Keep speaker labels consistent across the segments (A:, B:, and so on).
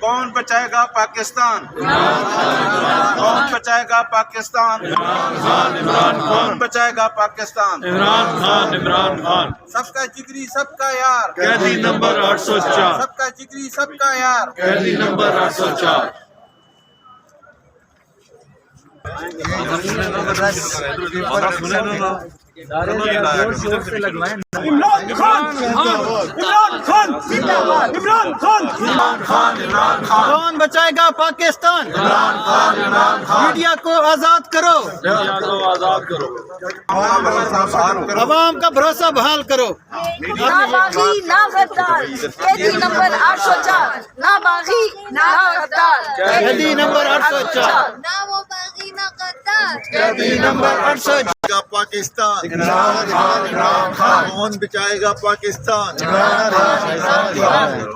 A: کون بچائے گا پاکستان؟ کون بچائے گا پاکستان؟ کون بچائے گا پاکستان؟
B: عمران خان، عمران خان،
A: سب کا جگری سب کا یار،
B: قیدی نمبر 804،
A: سب کا جگری سب کا یار،
B: قیدی نمبر 804۔
C: کون بچائے گا پاکستان؟ میڈیا کو آزاد کرو، عوام کا بھروسہ بحال کرو۔
D: نہ باغی نہ غدار، قیدی نمبر 804، نہ باغی نہ غدار،
C: قیدی نمبر 804،
D: نہ وہ باغی نہ غدار،
C: قیدی نمبر 804۔
A: پاکستان کون بچائے گا پاکستان؟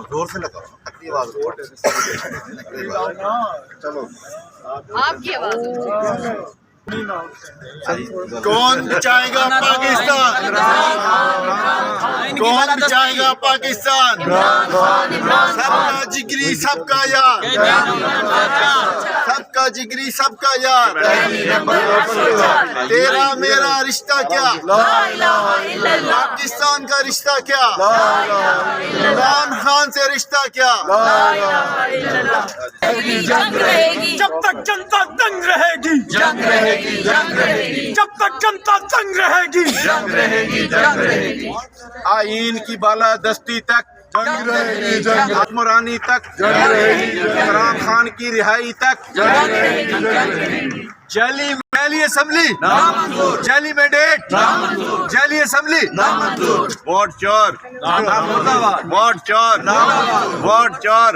A: زور سے لگاؤ، چلو
D: آپ کی آواز
A: کون بچائے گا پاکستان؟ کون بچائے گا پاکستان؟ سب کا جگری سب کا یار، سب کا جگری سب کا یار، تیرا میرا رشتہ کیا، پاکستان کا رشتہ کیا، عمران خان سے رشتہ کیا؟
D: جنگ رہے گی
C: جب تک جنتا تنگ رہے گی،
D: جنگ رہے گی، جنگ رہے گی،
C: جب تک جنتا تنگ رہے گی،
D: جنگ رہے گی، جنگ رہے گی،
A: آئین کی بالادستی تک
D: جنگ رہے گی، جنگ
A: حکمرانی تک، عمران خان کی رہائی تک،
D: رہے گی، جنگ رہے گی،
A: جعلی اسمبلی، جعلی مینڈیٹ، جعلی اسمبلی، ووٹ چور، ووٹ چور، ووٹ چور،